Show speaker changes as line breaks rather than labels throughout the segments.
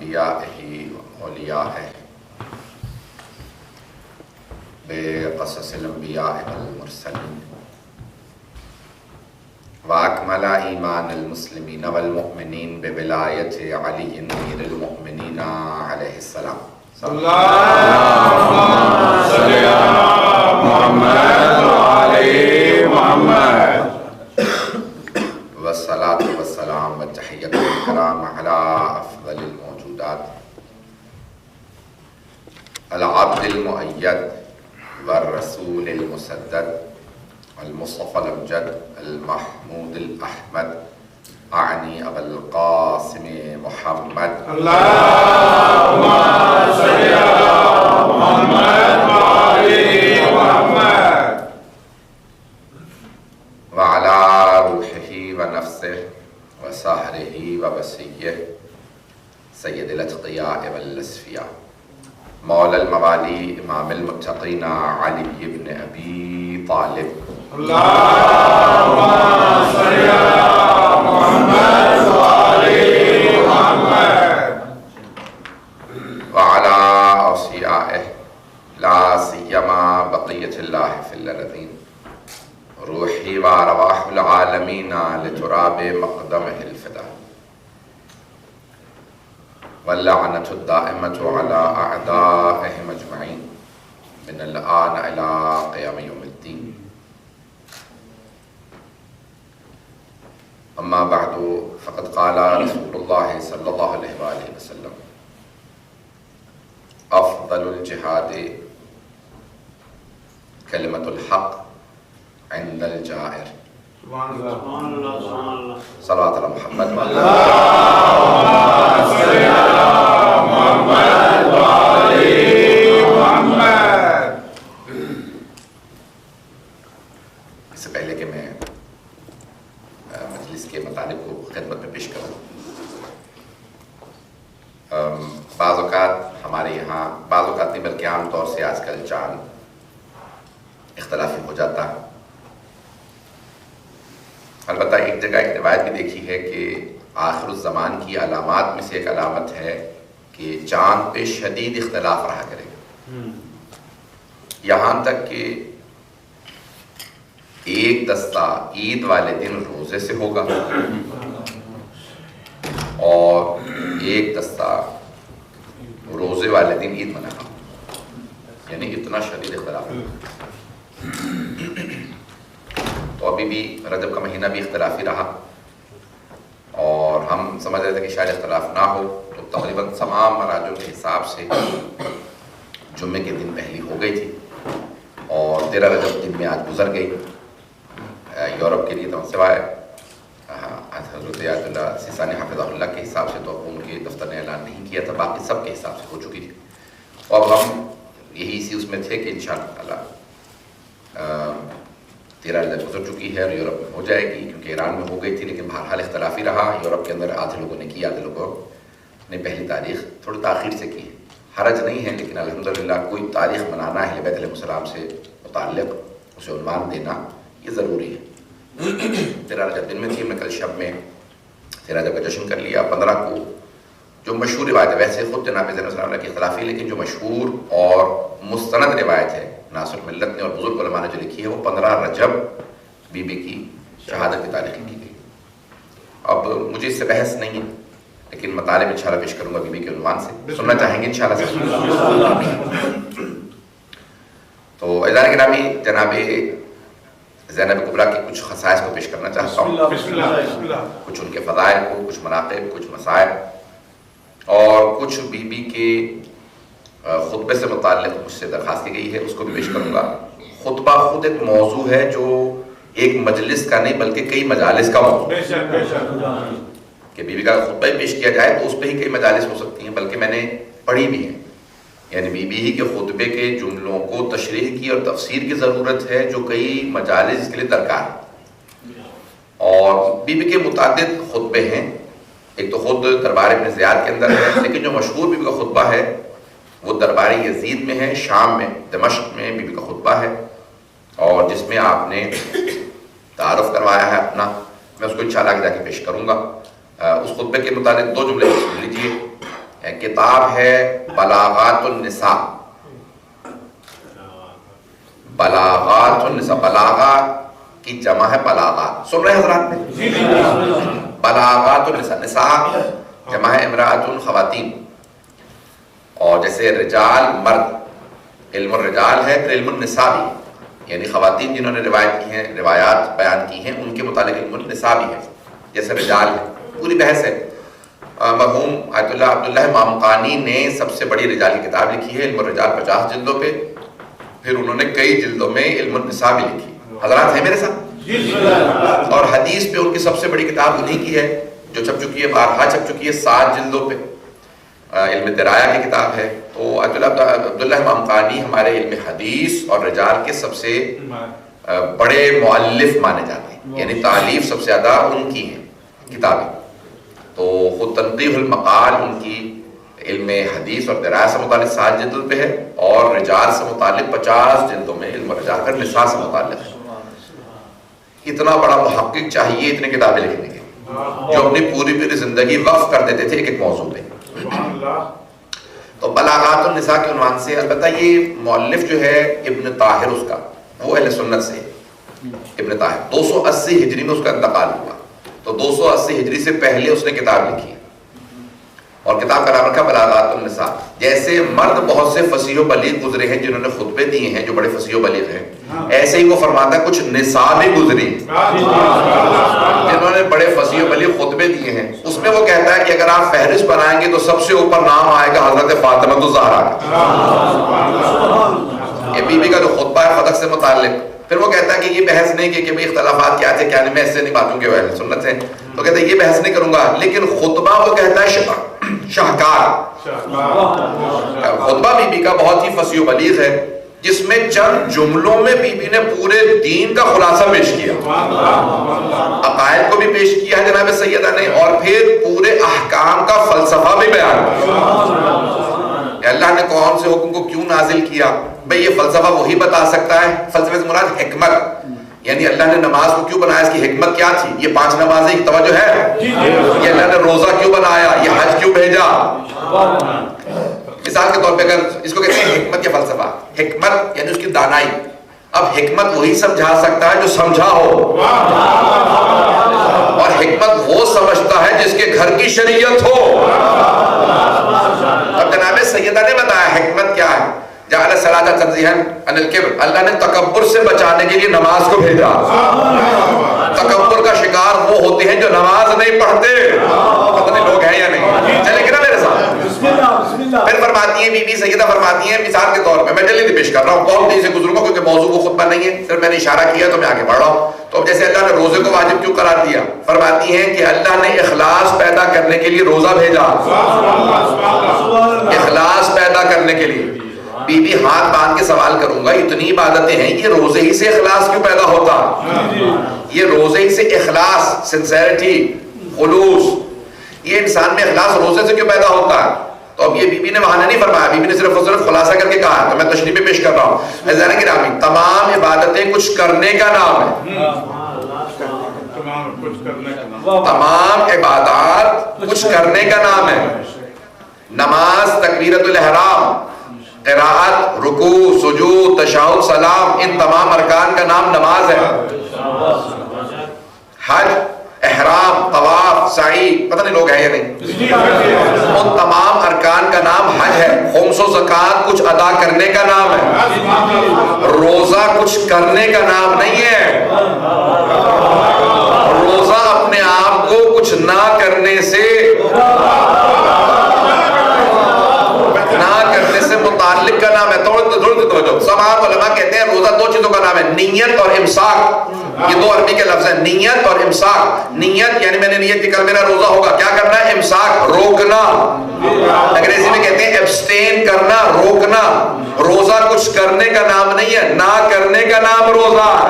انبیائہ اولیائہ بقصص الانبیاء والمرسلین واکمل ایمان المسلمین والمؤمنین بولایت علی امیر المؤمنین علیہ السلام
اللہم صلی علی محمد وعلی محمد
والصلاة والسلام والتحیۃ والکرام علی افضل الموجودات العبد المؤید والرسول المسدد المصطفى الأمجد المحمود الأحمد أعني أبا القاسم محمد
اللہم صلی علی محمد وعلی محمد
وعلى روحه ونفسه وسهره ووصيه سيد الأتقياء والأصفياء مولا الموالي إمام المتقين علي بن أبي طالب
اللہم صلی علی محمد وعلی محمد
وعلى أوصيائه لا سيما بقية الله في الأرضين روحي وأرواح العالمين لتراب مقدمه الفداء واللعنة الدائمة على أعدائهم أجمعين من الآن إلى قيام يوم الدين أما بعد فقد قال رسول الله صلى الله عليه وآله وسلم أفضل الجهاد كلمة الحق عند الجائر
سبحان اللہ
صلوات على محمد
اللہم صلی علی محمد وعلی محمد
اس سے پہلے کہ میں مجلس کے مطالب کو خدمت میں پیش کروں، بعض اوقات ہمارے یہاں بعض اوقات نہیں بلکہ عام طور سے آج کل چاند اختلافی ہو جاتا ہے۔ البتہ ایک جگہ ایک روایت بھی دیکھی ہے کہ آخر الزمان کی علامات میں سے ایک علامت ہے کہ چاند پہ شدید اختلاف رہا کرے گا، یہاں تک کہ ایک دستہ عید والے دن روزے سے ہوگا اور ایک دستہ روزے والے دن عید منانا، یعنی اتنا شدید اختلاف ہے۔ تو ابھی بھی رجب کا مہینہ بھی اختلافی رہا اور ہم سمجھ رہے تھے کہ شاید اختلاف نہ ہو، تو تقریباً تمام مراجعوں کے حساب سے جمعے کے دن پہلی ہو گئی تھی اور 13 رجب دن میں آج گزر گئی۔ یورپ کے لیے تو سوائے حضرت آیت اللہ سیستانی حافظہ اللہ کے حساب سے تو ان کے دفتر نے اعلان نہیں کیا تھا، باقی سب کے حساب سے ہو چکی تھی، اور اب ہم یہی اسی اس میں تھے کہ انشاءاللہ 13 رجب گزر چکی ہے اور یورپ میں ہو جائے گی، کیونکہ ایران میں ہو گئی تھی لیکن بہرحال اختلافی رہا۔ یورپ کے اندر آدھے لوگوں نے کی، آدھے لوگوں نے پہلی تاریخ تھوڑی تاخیر سے کی، حرج نہیں ہے، لیکن الحمدللہ کوئی تاریخ منانا ہے بیت علیہ السلام سے متعلق، اسے عنوان دینا یہ ضروری ہے۔ 13 رجب دن میں تھی، میں کل شب میں 13 رجب کا جشن کر لیا۔ 15 کو جو مشہور روایت ہے، ویسے خود جناب زین الصلاح علیہ کی اختلافی، لیکن جو مشہور اور مستند روایت ہے ناصر ملت نے اور بزرگ علماء نے جو لکھی ہے، وہ 15 رجب بی بی کی شہادت کی تاریخ لکھی گئی۔ اب مجھے اس سے بحث نہیں ہے، لیکن مطالب انشاءاللہ پیش کروں گا بی بی کے عنوان سے، سننا چاہیں گے انشاءاللہ سے۔ تو اعزاز گرامی، جناب زینب کبریٰ کی کچھ خصائص کو پیش کرنا چاہتا ہوں، کچھ ان کے فضائل کو، کچھ مناقب، کچھ مسائل، اور کچھ بی بی کے خطبے سے متعلق مجھ سے درخواست کی گئی ہے، اس کو بھی پیش کروں گا۔ خطبہ خود ایک موضوع ہے جو ایک مجلس کا نہیں بلکہ کئی مجالس کا موضوع ہے، کہ بی بی کا خطبہ ہی پیش کیا جائے تو اس پہ ہی کئی مجالس ہو سکتی ہیں، بلکہ میں نے پڑھی بھی ہیں، یعنی بی بی ہی کے خطبے کے جملوں کو تشریح کی اور تفسیر کی ضرورت ہے جو کئی مجالس کے لیے درکار ہے۔ اور بی بی کے متعدد خطبے ہیں، ایک تو خود دربار ابن زیاد کے اندر ہے، لیکن جو مشہور بی بی کا خطبہ ہے وہ دربار یزید میں ہے، شام میں دمشق میں بی بی کا خطبہ ہے، اور جس میں آپ نے تعارف کروایا ہے اپنا، میں اس کو انشاءاللہ آگے جا کے پیش کروں گا۔ اس خطبے کے متعلق 2 جملے سن لیجیے کتاب ہے بلاغات النساء. بلاغات النساء، بلاغا کی جمع ہے بلاغات. سن رہے حضرات میں؟ بلاغات النساء، نساء جمع ہے امرأۃ، خواتین. اور جیسے رجال مرد، علم الرجال ہے، پھر علم النساء بھی، یعنی خواتین جنہوں نے روایت کی ہیں، روایات بیان کی ہیں، ان کے متعلق علم النساء بھی ہے. جیسے رجال ہے، پوری بحث ہے. مرحوم آیت اللہ عبداللہ مامقانی نے سب سے بڑی رجال کی کتاب لکھی ہے، علم الرجال 50 جلدوں پہ. پھر انہوں نے کئی جلدوں میں علم النساء بھی لکھی. حضرات ہیں میرے ساتھ؟ اور حدیث پہ ان کی سب سے بڑی کتاب انہی کی ہے جو چھپ چکی ہے، بارہا چھپ چکی ہے 7 جلدوں پہ، علم درایا کی کتاب ہے. تو عبداللہ مامقانی ہمارے علم حدیث اور رجال کے سب سے بڑے مؤلف مانے جاتے ہیں، یعنی تالیف سب سے زیادہ ان کی ہیں کتابیں. تو خود تنقیح المقال ان کی علم حدیث اور درایا سے متعلق 7 جلدوں پہ ہے، اور رجال سے متعلق 50 جلدوں میں علم رجال کا نساء سے متعلق ہے. اتنا بڑا محقق چاہیے اتنے کتابیں لکھنے کے، جو اپنی پوری زندگی وقف کر دیتے تھے ایک ایک موضوع پہ. تو بلاغات النساء کے عنوان سے، البتہ یہ مؤلف جو ہے ابن طاہر، اس کا وہ اہل سنت سے ابن طاہر 280 ہجری میں اس کا انتقال ہوا. تو 280 ہجری سے پہلے اس نے کتاب لکھی ہے، اور کتاب کا نام رکھا بلاغات النساء. جیسے مرد بہت سے فصیح و بلیغ گزرے ہیں جنہوں نے خطبے دیے ہیں جو بڑے فصیح و بلیغ ہیں، ایسے ہی وہ فرماتا ہے کچھ نساء بھی گزری جنہوں نے بڑے فصیح و بلیغ خطبے دیے ہیں. اس میں وہ کہتا ہے کہ اگر آپ فہرست بنائیں گے تو سب سے اوپر نام آئے گا حضرت فاطمہ الزہرا کا. یہ بی بی کا جو خطبہ ہے فتح سے متعلق. پھر وہ کہتا ہے کہ یہ بحث نہیں کہ بھئی اختلافات کیا تھے کیا نہیں، میں ایسے نہیں باتوں کے اہل سنت ہیں، تو کہتا ہے یہ بحث نہیں کروں گا. لیکن خطبہ وہ کہتا ہے شاہکار. خطبہ بی بی کا بہت ہی فصیح و بلیغ ہے، جس میں چند جملوں میں بی بی نے پورے دین کا خلاصہ پیش کیا، عقائد کو بھی پیش کیا ہے جناب سیدہ نے، اور پھر پورے احکام کا فلسفہ بھی بیان کیا. اللہ نے کون سے حکم کو کیوں نازل کیا، بھئی یہ فلسفہ وہی بتا سکتا ہے. فلسفے سے مراد حکمت، یعنی اللہ نے نماز کو کیوں بنایا، اس کی حکمت کیا تھی. یہ 5 نمازیں کی توجہ ہے. یہ اللہ نے روزہ کیوں بنایا، یہ حج کیوں بھیجا. مثال کے طور پہ اگر اس کو کہتے ہیں حکمت یا فلسفہ، حکمت یعنی اس کی دانائی. اب حکمت وہی سمجھا سکتا ہے جو سمجھا ہو، اور حکمت وہ سمجھتا ہے جس کے گھر کی شریعت ہو. اب جناب سیدہ نے بتایا حکمت کیا ہے. جعل الصلاۃ تنزیہا عن الکبر، اللہ نے تکبر سے بچانے کے لیے نماز کو بھیجا. تکبر کا شکار وہ ہوتے ہیں جو نماز نہیں پڑھتے. پتہ نہیں لوگ ہیں یا نہیں، چلے گا نا میرے ساتھ. پھر فرماتی ہیں بی بی سیدہ فرماتی ہیں مثال کے طور پہ، میں جلدی پیش کر رہا ہوں، بہت تیزی سے گزروں گا کیونکہ موضوع کو خطبہ نہیں ہے، صرف میں نے اشارہ کیا تو میں آگے بڑھ رہا ہوں. تو اب جیسے اللہ نے روزے کو واجب کیوں قرار دیا، فرماتی ہیں کہ اللہ نے اخلاص پیدا کرنے کے لیے روزہ بھیجا. اخلاص پیدا کرنے کے لیے. بی بی ہاتھ باندھ کے سوال کروں گا، اتنی عبادتیں ہیں، یہ روزے ہی سے اخلاص کیوں پیدا ہوتا؟ یہ روزے ہی سے اخلاص، سنسیریٹی، خلوص، یہ انسان میں اخلاص روزے سے کیوں پیدا ہوتا ہے؟ تو اب یہ بی بی نے وہاں نہیں فرمایا، بی بی نے صرف اور صرف خلاصہ کر کے کہا، تو میں تشریح پہ پیش کر رہا ہوں. عزیزان گرامی، تمام عبادتیں کچھ کرنے کا نام ہے. تمام عبادات کچھ کرنے کا نام ہے. نماز، تکبیرۃ الاحرام، قراءت، رکوع، سجود، تشہد، سلام، ان تمام ارکان کا نام نماز ہے. حج، احرام، طواف، سعی، پتہ نہیں لوگ ہیں یا نہیں، ان تمام ارکان کا نام حج ہے. خمس و زکوٰۃ کچھ ادا کرنے کا نام ہے. روزہ کچھ کرنے کا نام نہیں ہے. روزہ اپنے آپ کو کچھ نہ کرنے سے متعلق کا نام ہے. تمام علماء کہتے ہیں روزہ 2 چیزوں کا نام ہے، نیت اور امساک. یہ 2 عربی کے لفظ ہیں، نیت اور امساک. نیت یعنی میں نے نیت کی کل میرا روزہ ہوگا، کیا کرنا ہے؟ امساک، روکنا. انگریزی میں کہتے ہیں ایبسٹین کرنا، روکنا. روزہ کچھ کرنے کا نام نہیں ہے، نہ کرنے کا نام روزہ ہے.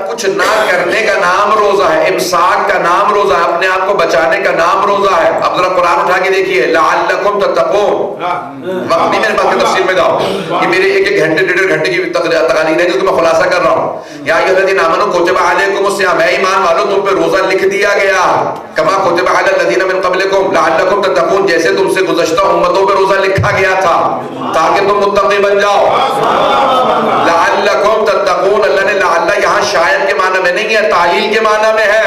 کچھ نہ کرنے کا نام روزہ ہے، امساک کا نام روزہ ہے، اپنے آپ کو بچانے کا نام روزہ ہے. اب ذرا قرآن اٹھا کے آگے دیکھیے لعلکم تتقون. وقت نہیں میرے پاس کہ تفصیل میں جاؤ، یہ میرے ایک گھنٹے ڈیڑھ گھنٹے کی تقریر ہے جس کو میں خلاصہ کر رہا ہوں. یا ایھا الذین آمنوا کتب علیکم الصیام، اے ایمان والو تم پہ روزہ لکھ دیا گیا، کما کتب علی الذین من قبلکم لعلکم تتقون، جیسے تم سے گزشتہ امتوں پہ روزہ لکھا گیا تھا تاکہ تم متقی بن جاؤ. لعلکم تتقون، اللہ نے لعل یہاں شاید کے معنی میں نہیں ہے، تعلیل کے معنی میں ہے.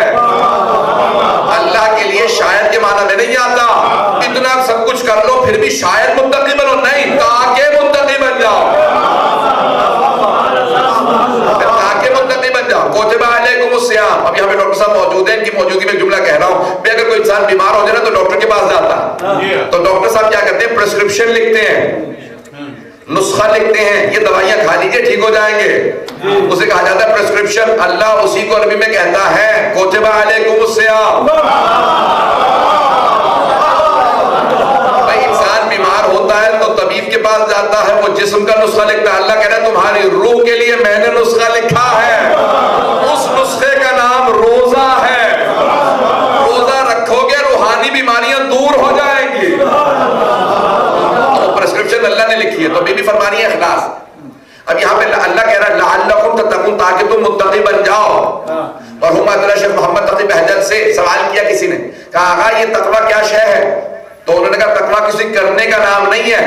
اللہ کے لیے شاید کے معنی میں نہیں آتا اتنا سب کچھ کر لو پھر بھی شاید متقی بنو، نہیں، تاکہ متقی بن جاؤ، تاکہ متقی بن جاؤ. کتب علیکم الصیام. اب یہاں پہ ڈاکٹر صاحب موجود ہیں، ان کی موجودگی میں ایک جملہ کہہ رہا ہوں کہ اگر کوئی انسان بیمار ہو جائے نا تو ڈاکٹر کے پاس جاتا ہے، تو ڈاکٹر صاحب کیا کرتے ہیں؟ پرسکرپشن لکھتے ہیں، نسخہ لکھتے ہیں، یہ دوائیاں کھا لیجئے ٹھیک ہو جائیں گے. اسے کہا جاتا ہے پرسکرپشن. اللہ اسی کو عربی میں کہتا ہے کتب علیکم الصیام. بھائی انسان بیمار ہوتا ہے تو طبیب کے پاس جاتا ہے، وہ جسم کا نسخہ لکھتا ہے. اللہ کہہ رہا ہے تمہاری روح کے لیے میں نے نسخہ لکھا ہے، اس نسخے کا نام روزہ ہے. روزہ رکھو گے روحانی بیماریاں دور ہو جائیں گی. پرسکرپشن اللہ نے لکھی ہے. تو بی بی فرمانی ہے اخلاص. اب یہاں پہ اللہ کہہ رہا ہے لعلکم تتقون، تاکہ تم متقی بن جاؤ. اور ہم شیخ محمد تقی بہجت سے سوال کیا کسی نے، کہا آقا یہ تقوی کیا شے ہے؟ تو انہوں نے کہا تقوی کسی کرنے کا نام نہیں ہے،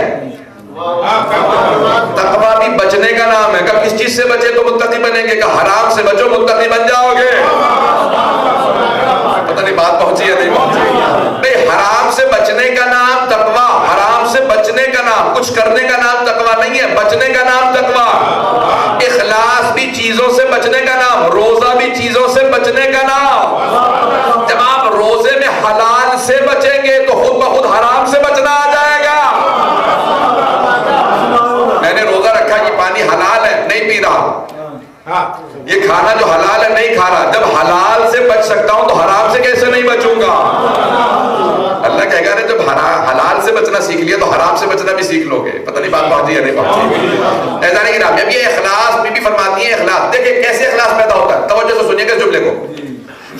تقوی بھی بچنے کا نام ہے. کہ کس چیز سے بچے تو متقی بنیں گے؟ کہ حرام سے بچو متقی بن جاؤ گے. پتہ نہیں بات پہنچی ہے نہیں پہنچی؟ بھئی حرام سے بچنے کا نام تقوی، حرام سے بچنے کا نام، کچھ کرنے کا نام تقوی نہیں ہے، بچنے کا نام تقوی. اخلاص بھی چیزوں سے بچنے کا نام، روزہ بھی چیزوں سے بچنے کا نام. جب آپ روزے میں حلال سے بچیں گے تو خود بخود حرام سے بچنا آ جائے گا. میں نے روزہ رکھا، یہ پانی حلال ہے نہیں پی رہا، یہ کھانا جو حلال ہے نہیں کھا رہا. جب حلال سے بچ سکتا ہوں تو حرام سے کیسے نہیں بچوں گا؟ اللہ کہے گا جب حلال سے بچنا سیکھ لیا تو حرام سے بچنا بھی سیکھ لو گے. پتہ نہیں بات پہنچی یا نہیں پہنچی؟ ایسا نہیں کہ اب یہ اخلاص بی بی فرماتی ہے اخلاص. دیکھیں کیسے اخلاص پیدا ہوتا ہے، توجہ سے سنیے گا اس جملے کو،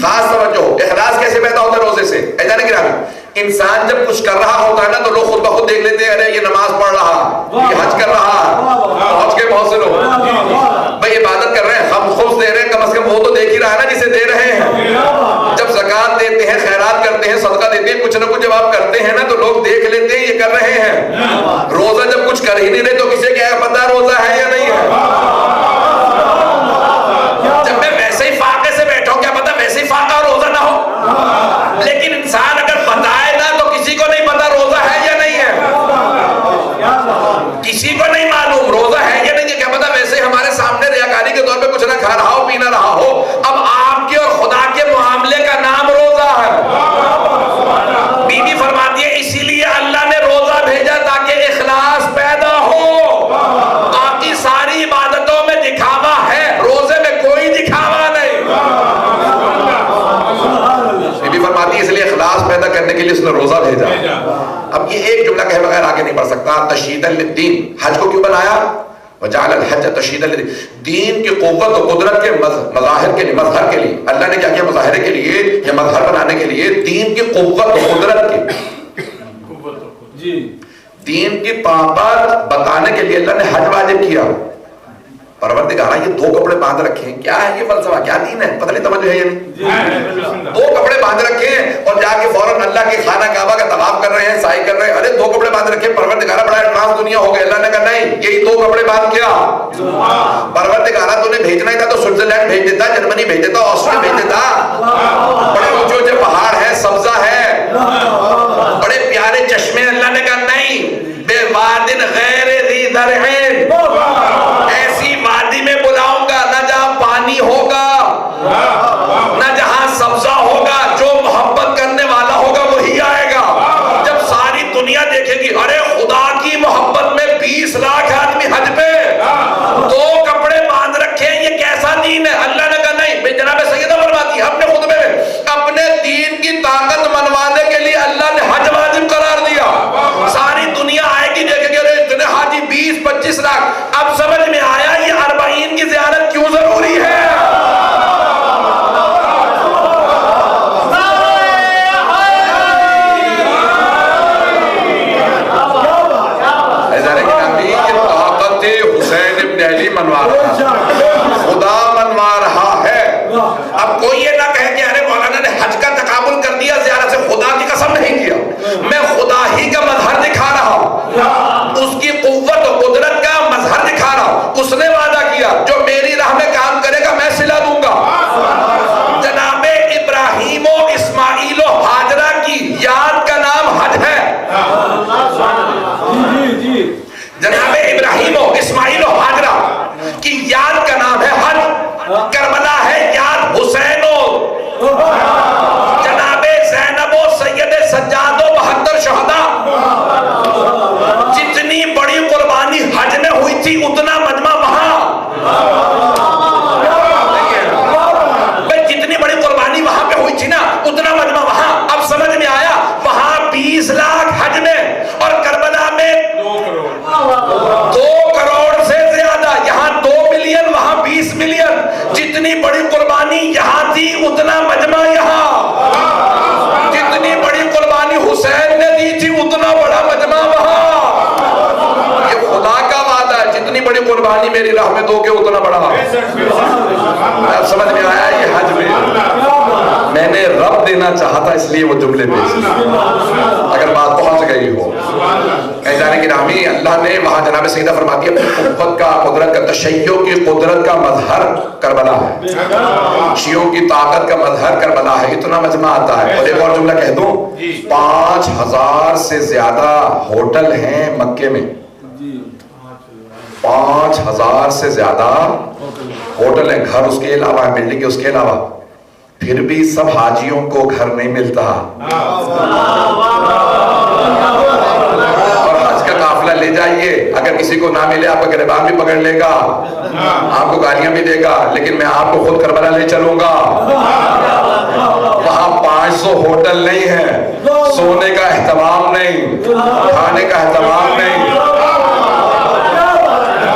خاص توجہ. اخلاص کیسے پیدا ہوتا ہے؟ روزے سے. ایسا نہیں کہ انسان جب کچھ کر رہا ہوتا ہے نا تو لوگ خود بخود دیکھ لیتے ہیں ارے یہ نماز پڑھ رہا، یہ حج کر رہا، حج کے بہت سے لوگ بھائی عبادت کر رہے ہیں، ہم خبز دے رہے ہیں، کم از کم وہ تو دیکھ ہی رہا ہے نا جسے دے رہے ہیں. جب زکات دیتے ہیں، خیرات کرتے ہیں، صدقہ دیتے ہیں، کچھ نہ کچھ جب آپ کرتے ہیں نا تو لوگ دیکھ لیتے ہیں یہ کر رہے ہیں. روزہ جب کچھ کر ہی نہیں رہے تو کسے کیا پتہ روزہ ہے یا نہیں ہے؟ جب میں ویسے ہی فاقے سے بیٹھا ہوں کیا پتہ ویسے ہی فاقہ اور روزہ نہ ہو؟ لیکن انسان اگر بتائے نا تو کسی کو نہیں پتا روزہ ہے یا نہیں ہے، کسی کو نہیں معلوم روزہ ہے یا نہیں ہے. کیا پتا ویسے ہمارے سامنے ریاکاری کے طور پہ کچھ نہ کھا رہا ہو، پی نہ رہا ہو. اب آپ کے اور خدا کے معاملے کا نام روزہ ہے. بی بی فرماتی ہے اسی لیے اللہ نے روزہ بھیجا تاکہ اخلاص پیدا ہو. باقی ساری عبادتوں میں دکھاوا ہے، روزے میں کوئی دکھاوا نہیں. بی بی فرماتی ہے اس لیے اخلاص پیدا کرنے کے لیے اس نے روزہ بھیجا. اب یہ ایک جملہ کہے بغیر آگے نہیں بڑھ سکتا. تشہیدا للدین، حج کو کیوں بنایا؟ وجعل الحج تشہیدا للدین، دین کی قوت و قدرت کے مظاہر کے لیے، مظہر کے لیے. اللہ نے کیا کیا مظاہرے کے لیے یا مظہر بنانے کے لیے؟ دین کی قوت و قدرت کی، دین کی طاقت بتانے کے لیے اللہ نے حج واجب کیا. پروردگار یہ دو کپڑے باندھ رکھے ہیں، کیا ہے یہ فلسفہ، کیا دین ہے؟ پتہ نہیں توجہ ہے یا نہیں؟ دو کپڑے باندھ رکھے ہیں اور جا کے فوراً اللہ کے خانہ کعبہ کا طواف کر رہے ہیں، سعی کر رہے ہیں. ارے دو کپڑے باندھ رکھے، پروردگار بڑا ایڈوانس دنیا ہو گیا. اللہ نے کہا نہیں، یہی دو کپڑے باندھ کیا. پروردگار تو نے بھیجنا ہی تھا تو سوئٹزرلینڈ بھیج دیتا، جرمنی بھیج دیتا، آسٹریا بھیج دیتا. بڑے اونچے اونچے پہاڑ ہیں، سبزہ ہے، بڑے پیارے چشمے. اللہ نے کہا نہیں، بے وادن غیر ذی زرع، ایسی وادی میں بلاؤں گا نہ جہاں پانی ہوگا نہ جہاں سبزہ ہوگا، جو محبت کرنے والا ہوگا وہی آئے گا. جب ساری دنیا دیکھے گی ارے خدا کی محبت میں 20 لاکھ آدمی حج پہ، دو کپڑے باندھ رکھے ہیں، یہ کیسا دین ہے؟ اللہ نے کہا نہیں. جناب سیدہ فرماتی ہے اپنے خطبے میں اپنے دین کی طاقت منوانے کے لیے اللہ نے حج واجب قرار دیا. ساری دنیا آئے گی دیکھے گی ارے اتنے حاجی 20-25 لاکھ. اب سمجھ میں آیا یہ 40 کی زیارت کیوں ضروری ہے. قربانی میری راہ میں دو گے اتنا بڑا. اب سمجھ میں آیا یہ حج میں نے رب دینا چاہا تھا اس لیے وہ جملے پیش کیے. اگر بات پہنچ گئی ہو جانے کی رامی, اللہ نے وہاں جناب سیدہ فرماتی ہے اپنی قوت کا, قدرت کا, تشیع کی قدرت کا مظہر کربلا ہے, شیعوں کی طاقت کا مظہر کربلا ہے. اتنا مجمع آتا ہے. اور ایک اور جملہ کہہ دوں, 5000 سے زیادہ ہوٹل ہیں مکے میں. 5000 سے زیادہ ہوٹل ہیں, گھر اس کے علاوہ, بلڈنگ اس کے علاوہ. پھر بھی سب حاجیوں کو گھر نہیں ملتا. اور حج کا قافلہ لے جائیے, اگر کسی کو نہ ملے آپ کا گریبان بھی پکڑ لے گا, آپ کو گالیاں بھی دے گا, لیکن میں آپ کو خود کربلا لے چلوں گا. وہاں 500 ہوٹل نہیں ہے, سونے کا اہتمام نہیں, کھانے کا اہتمام نہیں.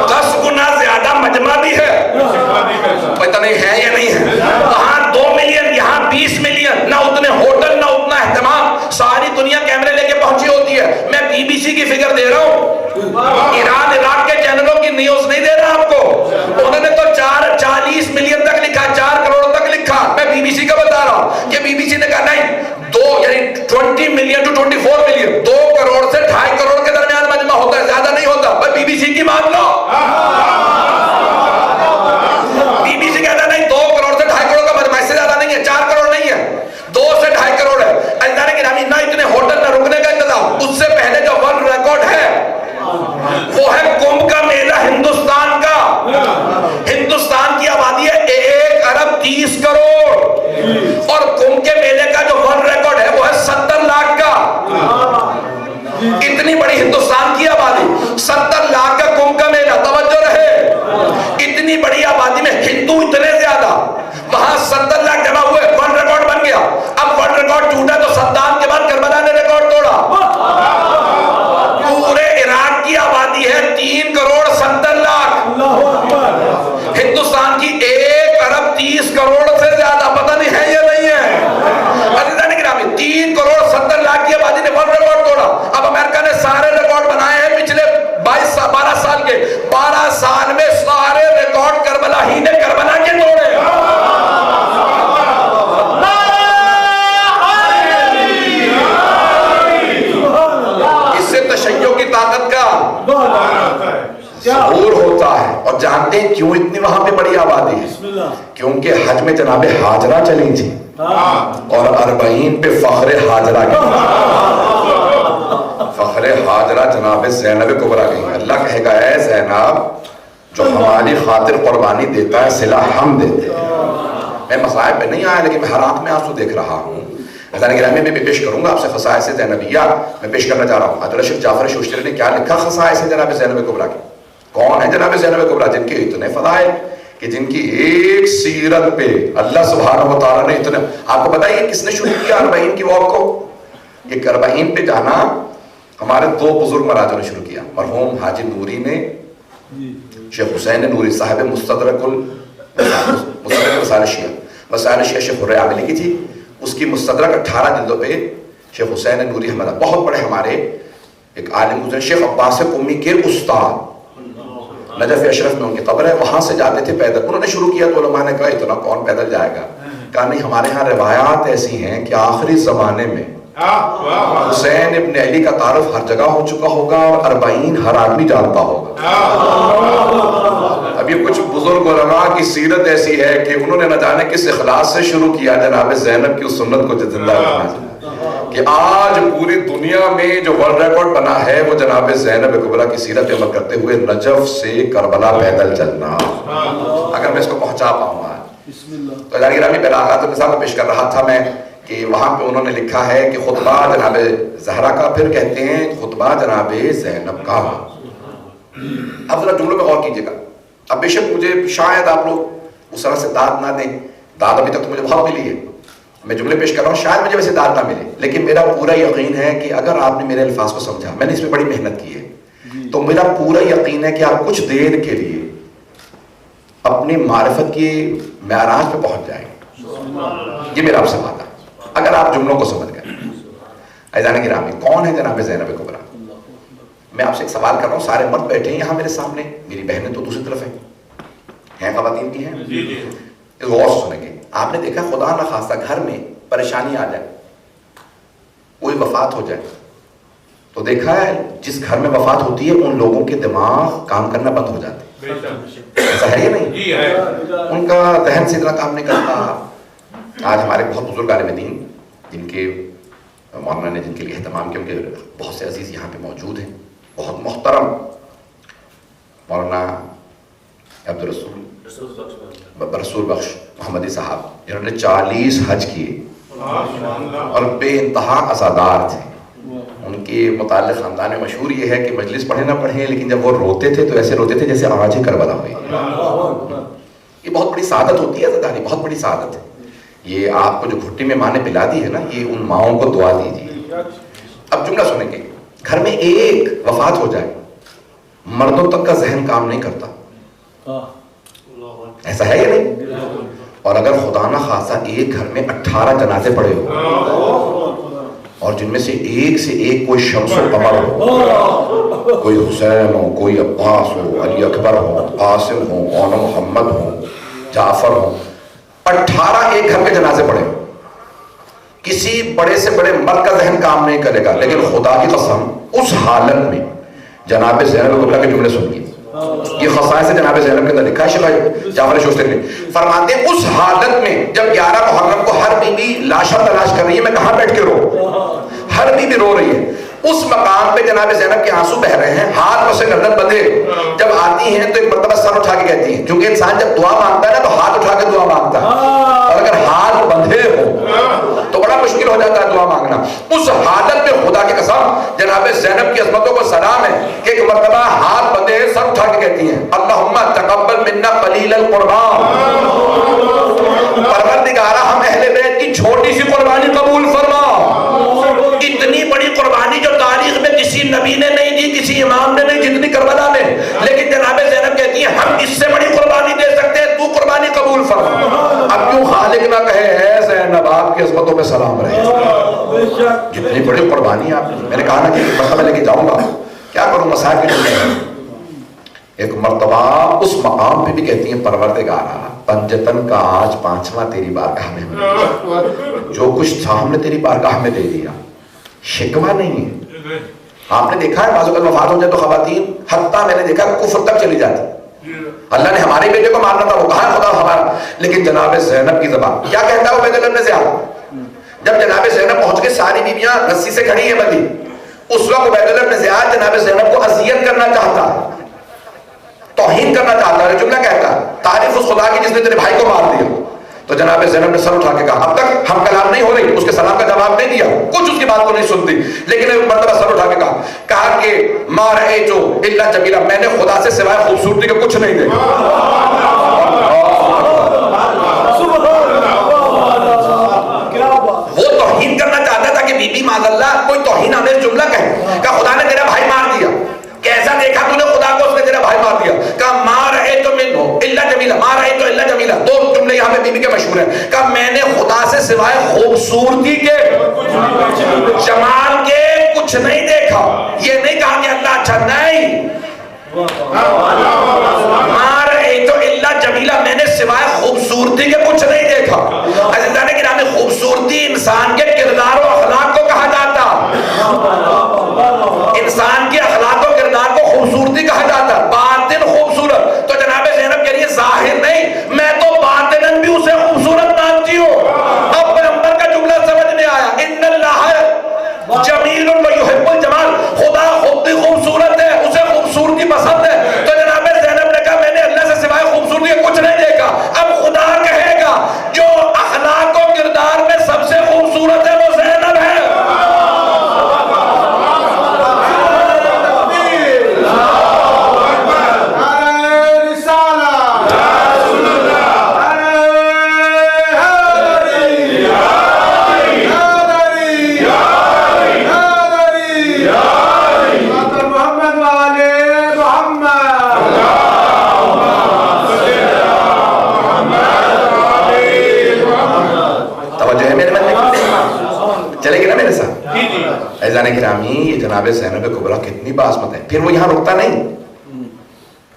10 گنا زیادہ مجمع بھی ہے, پتہ نہیں ہے یا نہیں ہے. وہاں 2 ملین, یہاں 20 ملین. نہ اتنے ہوٹل, نہ اتنا اہتمام. ساری دنیا کیمرے لے کے پہنچی ہوتی ہے. میں بی بی سی کی فگر دے رہا ہوں, ایران عراق کے چینلوں کی نیوز نہیں دے رہا آپ کو. انہوں نے تو 40 ملین تک لکھا, 4 کروڑ تک لکھا. میں بی بی سی کا بتا رہا ہوں کہ بی بی سی نے کہا نہیں, 20 ملین to 24 ملین, 2 کروڑ سے 2.5 کروڑ کے درمیان مجمع ہوتا ہے, زیادہ نہیں ہوتا. بھائی بی بی سی کی مان لو. بی بی سی کہتا ہے نہیں 2 کروڑ سے 2.5 کروڑ کا مجمع, اس سے زیادہ نہیں ہے, 4 کروڑ نہیں ہے, 2 سے 2.5 کروڑ ہے. اللہ نے کہا نہ اتنے ہوٹل, نہ رکنے کا انتظام. اس سے پہلے جو ورلڈ ریکارڈ ہے وہ ہے کمبھ کا میلہ ہندوستان کا. ہندوستان کی آبادی ہے 1 ارب 30 کروڑ, اور کمبھ کے میلے کا جو ورلڈ ریکارڈ ہے وہ ہے 70 لاکھ کا. اتنی بڑی ہندوستان کی آبادی, 70 لاکھ کا کمبھ کا میلہ. توجہ رہے, اتنی بڑی آبادی میں ہندو اتنے زیادہ, وہاں 70 لاکھ جمع ہوئے, ورلڈ ریکارڈ بن گیا. اب ورلڈ ریکارڈ ٹوٹا تو صدام کے بعد کربلا نے ریکارڈ توڑا. پورے عراق کی آبادی ہے 3 کروڑ 70 لاکھ, ہندوستان کی 1 ارب 30 کروڑ سے زیادہ. پتہ نہیں ہے یا نہیں ہے. 3 کروڑ 70 لاکھ کی آبادی نے ورلڈ ریکارڈ توڑا. اب امریکہ نے سارے ریکارڈ بنائے ہیں پچھلے 12 سال کے. 12 سال میں سارے ریکارڈ کربلا ہی نے کربلا کے توڑے. اس سے تشیع کی طاقت کا ظہور ہوتا ہے. اور جانتے ہیں کیوں اتنی وہاں پہ بڑی آبادی ہے؟ کیونکہ حج میں جناب ہاجرہ چلی تھی, اور 40 پہ فخر ہاجرہ گئی. فخر ہاجرہ جناب زینب کبریٰ گئی. اللہ کہے گا اے زینب, جو ہماری خاطر قربانی دیتا ہے صلہ ہم دیتے ہیں. میں مصائب پہ نہیں آیا, لیکن میں ہر آنکھ میں آنسو دیکھ رہا ہوں. حضرت گرامی میں پیش کروں گا آپ سے خصائص زینبیہ میں پیش کرنا چاہ رہا ہوں. حضرت شیخ جعفر شوشتری نے کیا لکھا خصائص جناب زینب کبریٰ کی. کون ہے جناب زینب کبریٰ جن کے اتنے فضائل کہ جن کی ایک سیرت پہ اللہ سبحانہ و تعالیٰ نے اتنے. آپ کو پتہ ہے کس نے شروع کیا 40 کی واک کو؟ یہ 40 پہ جانا ہمارے 2 بزرگ مراجوں نے شروع کیا. مرحوم حاجی نوری نے, شیخ حسین نوری صاحب مستدرک وسائل شیعہ شیخ حر عاملی کی تھی. اس کی مستدرک 18 جلدوں پہ شیخ حسین نوری احمد, بہت بڑے ہمارے ایک عالم گزرے, شیخ عباس قمی کے استاد, نجف اشرف میں ان کی قبر ہے. وہاں سے جاتے تھے پیدل. انہوں نے شروع کیا تو علماء نے کہا اتنا کون پیدل جائے گا. کہا نہیں, ہمارے ہاں روایات ایسی ہیں کہ آخری زمانے میں حسین ابن علی کا تعارف ہر جگہ ہو چکا ہوگا, اور 40 ہر آدمی جانتا ہوگا. اب یہ کچھ بزرگ علماء کی سیرت ایسی ہے کہ انہوں نے نہ جانے کس اخلاص سے شروع کیا جناب زینب کی اس سنت کو زندہ رکھنا, کہ آج پوری دنیا میں جو ورلڈ ریکارڈ بنا ہے وہ جناب زینب کبریٰ کی سیرت عمل کرتے ہوئے نجف سے کربلا پیدل چلنا. اگر میں اس کو پہنچا پاؤں آج تو اللہ گرامی بلاغات مثال میں پیش کر رہا تھا میں کہ وہاں پہ انہوں نے لکھا ہے کہ خطبہ جناب زہرا کا, پھر کہتے ہیں خطبہ جناب زینب کا. اب ذرا جملوں میں غور کیجیے گا. اب بے شک مجھے شاید آپ لوگ اس طرح سے داد نہ دیں, داد ابھی تک تو مجھے بہت ملی ہے, میں جملے پیش کر رہا ہوں, شاید مجھے ویسے داد نہ ملے, لیکن میرا پورا یقین ہے کہ اگر آپ نے میرے الفاظ کو سمجھا, میں نے اس میں بڑی محنت کی ہے, تو میرا پورا یقین ہے کہ آپ کچھ دیر کے لیے اپنی معرفت کی معراج پہ پہنچ جائیں گے. یہ میرا آپ سے وعدہ ہے اگر آپ جملوں کو سمجھ گئے. عزیزان گرامی, کون ہے جناب زینب کبریٰ؟ میں آپ سے ایک سوال کر رہا ہوں، سارے مرد بیٹھے ہیں یہاں میرے سامنے، میری بہنیں تو دوسری طرف ہیں خواتین کی ہیں؟ غور سے سنیں گے. آپ نے دیکھا خدا نہ خواستہ گھر میں پریشانی آ جائے، کوئی وفات ہو جائے، تو دیکھا ہے جس گھر میں وفات ہوتی ہے ان لوگوں کے دماغ کام کرنا بند ہو جاتے ہیں. ایسا ہے یا نہیں؟ ان کا ذہن سے اتنا کام نہیں کرتا. آج ہمارے بہت بزرگ عالم دین جن کے مولانا نے جن کے لیے اہتمام کیا، ان کے بہت سے عزیز یہاں پہ موجود ہیں، بہت محترم مولانا رسول بخش محمدی صاحب، جنہوں نے 40 حج کیے اور بے انتہا عزادار تھے. ان کے متعلق خاندان میں مشہور یہ ہے کہ مجلس پڑھے نہ پڑھے لیکن جب وہ روتے تھے تو ایسے روتے تھے جیسے آج ہی کربلا ہوئی. یہ بہت بڑی سعادت ہوتی ہے عزاداری، بہت بڑی سعادت ہے. یہ آپ کو جو گھٹی میں ماں نے پلا دی ہے نا، یہ ان ماؤں کو دعا دیجیے. اب جملہ سنیں گے، گھر میں ایک وفات ہو جائے مردوں تک کا ذہن کام نہیں کرتا. ایسا ہے یا نہیں؟ اور اگر خدا نہ خاصہ ایک گھر میں 18 جنازے پڑے ہو اور جن میں سے ایک کوئی شمس و قمر ہو، کوئی حسین ہو، کوئی عباس ہو، علی اکبر ہو، قاسم ہو، مولانا محمد ہو، جعفر ہو، 18 ایک گھر کے جنازے پڑے، کسی بڑے سے بڑے مرد کا ذہن کام نہیں کرے گا. لیکن خدا کی قسم اس حالت میں جناب زینب کبریٰ کے جملے سنیے، یہ خصائص جناب زینب کے اندر لکھا ہے شیخ جعفر شوستری نے. فرماتے ہیں اس حالت میں جب 11 محرم کو ہر بیوی لاشا تلاش کر رہی ہے، میں کہاں بیٹھ کے رو، ہر بیوی رو رہی ہے، اس مقام پہ جناب زینب کے آنسو بہ رہے ہیں، ہاتھ پس گردن بندھے. جب آتی ہیں تو ایک مرتبہ سر اٹھا کے کہتی ہیں، کیونکہ انسان جب دعا مانگتا ہے نا تو ہاتھ اٹھا کے دعا مانگتا ہے، اور اگر ہاتھ بندھے ہو تو بڑا مشکل ہو جاتا ہے دعا مانگنا. اس حالت میں خدا کی قسم جناب زینب کی عظمتوں کو سلام ہے کہ ایک مرتبہ ہاتھ بندھے سر اٹھا کے کہتی ہیں، اللہم تقبل منا قلیل القربان، پروردگارہ ہم اہل بیت کی چھوٹی سی قربانی قبول فرما. اتنی بڑی قربانی جو تاریخ میں کسی نبی نے نہیں دی، کسی امام نے نہیں جتنی کربلا میں، لیکن جناب زینب کہتی ہیں ہم اس سے بڑی قربانی دے سکتے ہیں، تو قربانی قبول فرما. اب کیوں خالق نہ کہے ہے زینب آپ کی عظمتوں پہ سلام رہے، جتنی بڑی قربانی آپ نے. میں نے کہا نا کہ ایک مرتبہ لے کے جاؤں گا، کیا کروں مسائل کے لیے. ایک مرتبہ اس مقام پہ بھی کہتی ہیں پروردگارہ پنجتن کا آج 5واں تیری بارگاہ میں ہوں، جو کچھ تھا ہم نے تیری بارگاہ میں دے دیا، شکوہ نہیں ہے. آپ نے دیکھا ہے بعض اوقات وفات ہو جائے تو خواتین حتیٰ میں نے دیکھا کفر تک چلی جاتی. اللہ نے ہمارے بیٹے کو مارنا تھا، وہ کہا خدا ہمارا، لیکن جناب زینب کی زبان کیا کہتا ہے عبید اللہ بن زیاد، جب جناب زینب پہنچ کے ساری بیویاں رسی سے کھڑی ہیں بندی، اس وقت عبید اللہ بن زیاد جناب زینب کو اذیت کرنا چاہتا ہے، توہین کرنا چاہتا ہے. جملہ کہتا ہے تعریف اس خدا کی جس نے تیرے بھائی کو مار دیا. تو جناب زینب نے سر اٹھا کے کہا اب تک ہم کلام نہیں ہو رہی، اس کے سلام کا جواب نہیں دیا، کچھ اس کی بات کو نہیں سنتی، لیکن ایک مرتبہ سر اٹھا کے کہا کہ ما رأیتو الا جمیلا، میں نے خدا سے سوائے خوبصورتی کے کچھ نہیں دیکھا. وہ توہین کرنا چاہتا تھا کہ بی بی معاذ اللہ کوئی توہین آمیز جملہ کہے، کہ خدا نے تیرا بھائی مار دیا. کیسا دیکھا تو نے خدا کو، اس نے تیرا بھائی مار دیا. کہا ما رأیتو منہ الا جمیلا، ما رأیتو الا جمیلا. دو جملے یہاں پہ بی بی کے مشہور ہیں. کہا میں نے خدا سے سوائے خوبصورتی کے، جمال کے کچھ نہیں دیکھا. یہ نہیں کہا کہ اللہ اچھا نہیں، ما رأیتو الا جمیلا، میں نے سوائے خوبصورتی کے کچھ نہیں دیکھا. عزیزان گرامی خوبصورتی انسان کے کردار و اخلاق کو کہا جاتا، انسان کے اخلاق و کردار کو خوبصورتی کہا جاتا، باطن خوبصورت. تو جناب زینب کہہ رہی ہے ظاہر نہیں، میں تو باطناً بھی اسے خوبصورت مانتی ہوں. اب پیغمبر کا جملہ سمجھ میں آیا، ان اللہ جمیل و یحب الجمال، خدا خود بھی خوبصورت ہے، اسے خوبصورتی پسند ہے. تو جناب زینب نے کہا میں نے اللہ سے سوائے خوبصورتی کے کچھ نہیں دیکھا. اب خدا کہے گا جو اخلاق و کردار میں سب سے خوبصورت ہے وہ زینب ہے. فیضان گرامی یہ جناب زینب کبریٰ کتنی باعظمت ہے. پھر وہ یہاں رکتا نہیں,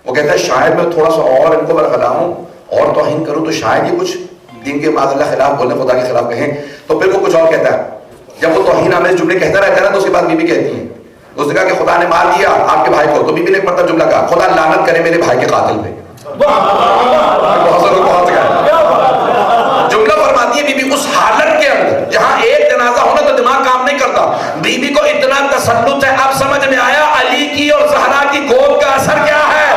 وہ کہتا ہے شاید میں تھوڑا سا اور ان کو برخلاؤں اور توہین کروں تو شاید یہ کچھ دین کے بعد اللہ خلاف بولیں, خدا کے خلاف کہیں. تو پھر وہ کچھ اور کہتا ہے. جب وہ توہین آمیز جملے کہتا رہتا ہے نا تو اس کے بعد بیوی کہتی ہیں, اس نے کہا کہ خدا نے مار دیا آپ کے بھائی کو, تو بیوی نے ایک مرتبہ جملہ کہا خدا لعنت کرے میرے بھائی کے قاتل پہ. بہت سے لوگ بہت جملہ فرماتی ہے بیوی اس حالت کے اندر جہاں ایک جنازہ ہونا تو دماغ کام نہیں کرتا. بیوی کو اتنا تسلط ہے. اب سمجھ میں آیا علی کی اور زہرا کی گود کا اثر کیا ہے.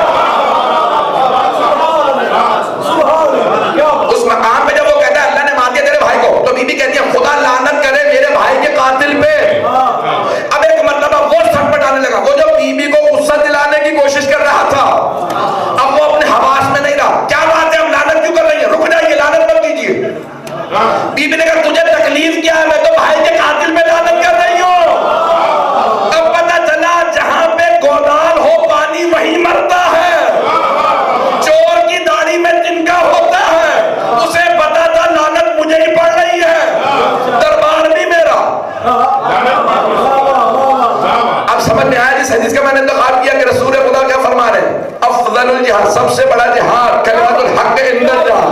اس مقام پہ جب وہ کہتا ہے اللہ نے مار دیا تیرے بھائی کو, تو بیوی کہتی ہے خدا لعنت کرے میرے بھائی کے قاتل پہ. اب ایک مرتبہ وہ سٹ آنے لگا, وہ جو بیوی کو غصہ دلانے کی کوشش کر رہا تھا اب وہ اپنے حواس میں نہیں رہا. کیا بات ہے ہم لعنت کیوں کر رہی ہیں, رک جائیے لعنت مت کیجیے. بیوی نے کہا تجھے تکلیف کیا ہے, میں تو بھائی کے قاتل پہ لعنت کر رہی ہوں. اب پتہ چلا جہاں پہ گودال ہو پانی وہی مرتا ہے. چور کی داڑھی میں تنکا ہوتا ہے, اسے پتا تھا لعنت مجھے ہی پڑ رہی ہے, دربار بھی میرا. اب سمجھ میں آیا جس حدیث کا میں نے انتخاب کیا کہ رسول خدا کیا فرما رہے ہیں, افضل الجہاد, سب سے بڑا جہاد کلمۃ الحق عند الجہاد.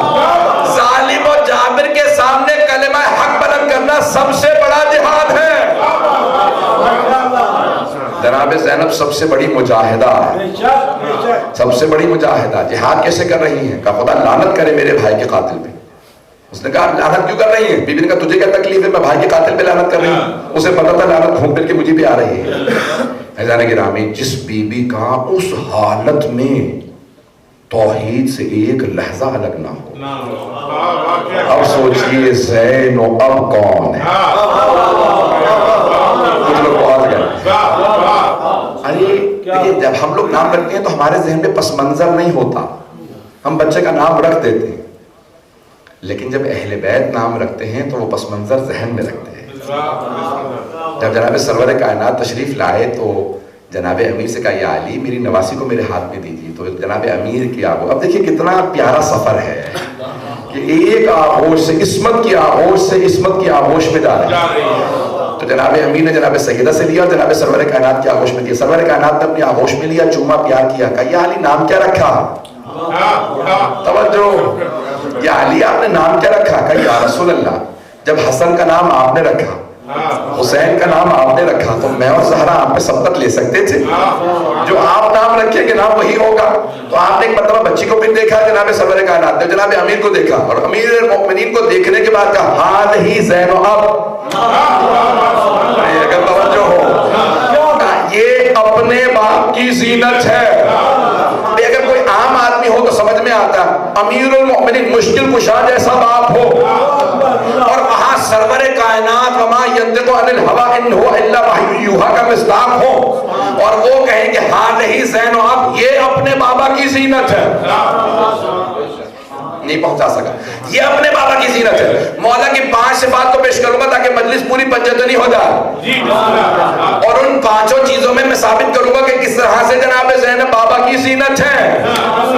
ظالم و جابر کے سامنے کلمہ حق بلند کرنا سب سے بڑا جہاد ہے. جناب زینب سب سے بڑی مجاہدہ ہے, سب سے بڑی مجاہدہ. جہاد کیسے کر رہی ہیں, کہ خدا لعنت کرے میرے بھائی کے قاتل پہ. اس نے کہا لعنت کیوں کر رہی ہیں, بیوی نے کہا تجھے کیا تکلیف ہے, میں بھائی کے قاتل پہ لعنت کر رہی ہوں. اسے پتا تھا لعنت گھوم پھر کے مجھے بھی آ رہی ہے. فیضان گرامی جس بیوی کا اس حالت میں توحید سے ایک لحظہ الگ نہ ہو, اب سوچئے زین و اب کون ہے. کچھ لوگ بہت گئے. ارے جب ہم لوگ نام رکھتے ہیں تو ہمارے ذہن میں پس منظر نہیں ہوتا, ہم بچے کا نام رکھ دیتے ہیں, لیکن جب اہل بیت نام رکھتے ہیں تو وہ پس منظر ذہن میں رکھتے ہیں. جب جناب سرور کائنات تشریف لائے تو جناب امیر سے کہا یا علی میری نواسی کو میرے ہاتھ میں دیجیے. تو جناب امیر کی آغوش, اب دیکھیے کتنا پیارا سفر ہے کہ ایک آغوش سے عصمت کی آغوش سے عصمت کی آغوش میں جا رہے ہیں. تو جناب امیر نے جناب سیدہ سے لیا اور جناب سرور کائنات کی آغوش میں دیا. سرور کائنات نے اپنی آغوش میں لیا, چوما پیار کیا, کہا یا علی نام کیا رکھا. توجہ, یا علی آپ نے نام کیا رکھا, کہا یا رسول اللہ جب حسن کا نام آپ نے رکھا, حسین کا نام آپ نے رکھا, تو میں اور زہرا آپ پہ سبقت لے سکتے تھے. جو آپ نام رکھے کہ نام وہی ہوگا. تو آپ نے ایک مرتبہ بچی کو بھی دیکھا, جناب سرور کائنات نے جناب امیر کو دیکھا, اور امیر المؤمنین کو دیکھنے کے بعد کہا ہذہ زینب. اگر توجہ ہو, یہ اپنے باپ کی زینت ہے. اگر کوئی عام آدمی ہو تو سمجھ میں آتا, امیر المؤمنین مشکل کشا جیسا باپ ہو, اور وہاں سرور کائنات وما ینطق عن الہوی ان هو الا وحی یوحی کا مصداق ہو, اور وہ کہیں کہ ہذہ زینب, یہ اپنے بابا کی زینت ہے. نہیں پہنچا سکا, یہ اپنے بابا کی زینت ہے. مولا کی 5 صفات کو پیش کروں گا تاکہ مجلس پوری پنجتنی ہو جائے, اور ان 5 چیزوں میں ثابت کروں گا کہ کس طرح سے جناب زینب بابا کی زینت ہے.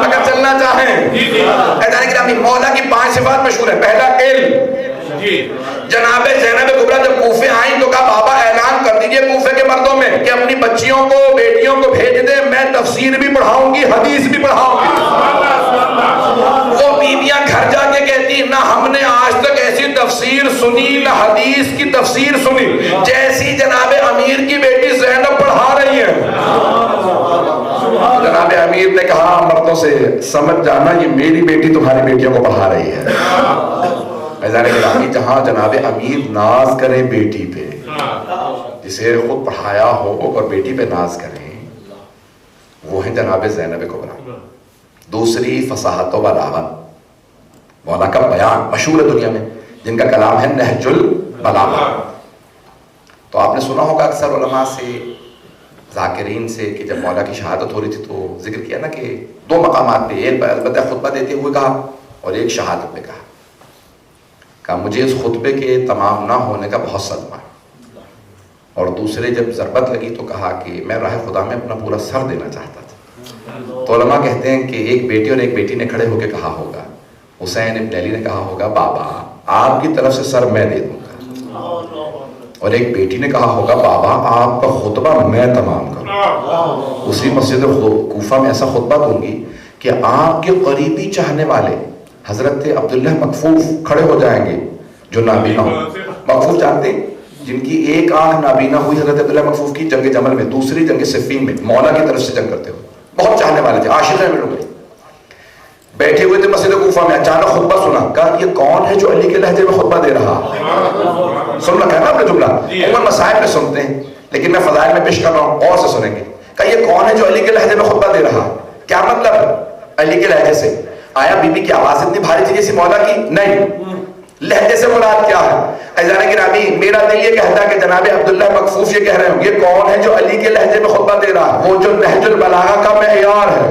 اگر چلنا چاہیں مولا کی 5 صفات مشہور ہیں. پہلا علم. جناب زینب کبریٰ جب کوفے آئیں تو کہا بابا اعلان کر دیجئے کوفے کے مردوں میں کہ اپنی بچیوں کو بیٹیوں کو بھیج دیں, میں تفسیر بھی پڑھاؤں گی حدیث بھی پڑھاؤں گی. وہ بیویاں گھر جا کے کہتی نہ ہم نے آج تک ایسی تفسیر سنی, نہ حدیث کی تفسیر سنی جیسی جناب امیر کی بیٹی زینب پڑھا رہی ہے. جناب امیر نے کہا مردوں سے سمجھ جانا یہ میری بیٹی تمہاری بیٹیوں کو پڑھا رہی ہے. فیضان گرامی جہاں جناب امیر ناز کرے بیٹی پہ, جسے خود پڑھایا ہو اور بیٹی پہ ناز کریں, وہ ہیں جناب زینب کبریٰ. دوسری فصاحت و بلاغت, مولا کا بیان مشہور ہے دنیا میں, جن کا کلام ہے نہج البلاغہ. تو آپ نے سنا ہوگا اکثر علماء سے, ذاکرین سے, کہ جب مولا کی شہادت ہو رہی تھی تو ذکر کیا نا کہ 2 مقامات پہ, ایک البتہ خطبہ دیتے ہوئے کہا اور ایک شہادت میں کہا مجھے اس خطبے کے تمام نہ ہونے کا بہت صدمہ, اور دوسرے جب ضربت لگی تو کہا کہ میں راہ خدا میں اپنا پورا سر دینا چاہتا تھا. تو علماء کہتے ہیں کہ ایک بیٹی اور ایک بیٹی نے کھڑے ہو کے کہا ہوگا, حسین ابن علی نے کہا ہوگا بابا آپ کی طرف سے سر میں دے دوں گا, اور ایک بیٹی نے کہا ہوگا بابا آپ کا خطبہ میں تمام کروں. اسی مسجد کوفہ میں ایسا خطبہ دوں گی کہ آپ کے قریبی چاہنے والے حضرت عبداللہ مکفوف کھڑے ہو جائیں گے جو نابینا ہو. مکفوف جانتے ہیں جن کی ایک آنکھ نابینا ہوئی حضرت عبداللہ مکفوف کی جنگ جمل میں, دوسری جنگ صفین میں, مولا کی طرف سے جنگ کرتے ہوئے. بہت چاہنے والے تھے, عاشق ہیں لوگ. بیٹھے ہوئے تھے مسجد کوفہ میں, اچانک خطبہ سنا. کہا یہ کون ہے جو علی کے لہجے میں خطبہ دے رہا؟ سن رکھا ہے نا آپ نے جملہ, عموماً مسائل میں سنتے ہیں لیکن میں فضائل میں پیش کر رہا ہوں, اور سے سنیں گے. کہا یہ کون ہے جو علی کے لہجے میں خطبہ دے رہا؟ کیا مطلب علی کے لہجے سے؟ آیا بی بی کی آواز اتنی بھاری تھی جیسی مولا کی؟ نہیں. لہجے سے مراد کیا ہے؟ عزیزان گرامی, میرا دل یہ کہتا ہے کہ جناب عبداللہ مکفوف یہ کہہ رہے ہوں یہ کون ہے جو علی کے لہجے میں خطبہ دے رہا؟ وہ جو نہج البلاغہ کا معیار ہے.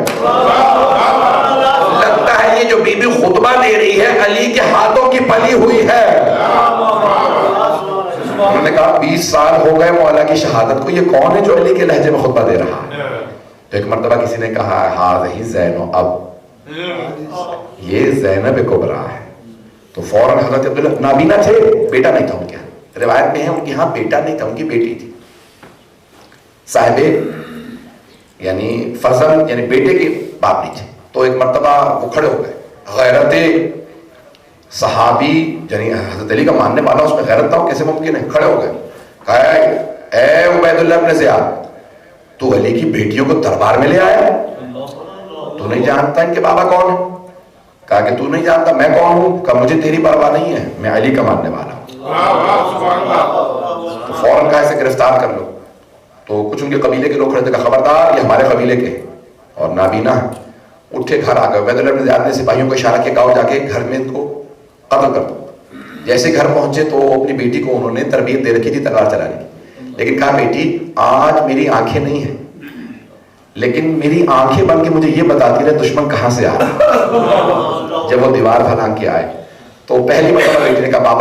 لگتا ہے یہ جو بی بی خطبہ دے رہی ہے علی کے ہاتھوں کی پلی ہوئی ہے. انہوں نے کہا 20 سال ہو گئے مولا کی شہادت کو, یہ کون ہے جو علی کے لہجے میں خطبہ دے رہا؟ تو ایک مرتبہ کسی نے کہا ہاذہ زینب, اب یہ زینب کبریٰ ہے. تو فوراً حضرت عبداللہ نابینا تھے, بیٹا نہیں تھا ان کے ہاں, روایت میں ہے ان کے ہاں بیٹا نہیں تھا, ان کی بیٹی تھی. صاحبے یعنی فضل یعنی بیٹے کے باپ نہیں تھے. تو ایک مرتبہ وہ کھڑے ہو گئے, غیرت صحابی یعنی حضرت علی کا ماننے والا اس میں غیرت تھا, کیسے ممکن ہے؟ کھڑے ہو گئے, کہا اے عبید اللہ ابن زیاد, تو علی کی بیٹیوں کو دربار میں لے آیا, تو نہیں جانتا ان کے بابا کون ہے؟ کہا کہ تو نہیں جانتا میں کون ہوں؟ کہا مجھے تیری پرواہ نہیں ہے, میں علی کا ماننے والا ہوں. تو فوراً کہا اسے گرفتار کر لو. تو کچھ ان کے قبیلے کے لوگ کھڑے تھے, کہا خبردار یہ ہمارے قبیلے کے اور نابینا. اٹھے گھر آ گئے. عبید اللہ بن زیاد نے سپاہیوں کو اشارہ کیا, گاؤں جا کے گھر میں ان کو قتل کر دو. جیسے گھر پہنچے تو اپنی بیٹی کو انہوں نے تربیت دے رکھی تھی تلوار چلانے کی, لیکن کہا بیٹی آج میری آنکھیں نہیں ہیں لیکن میری آنکھیں بن کے مجھے یہ بتاتی رہے دشمن کہاں سے آ رہا. جب وہ دیوار پھلانگ کے آئے تو پہلی مرتبہ بیٹی نے کہا بابا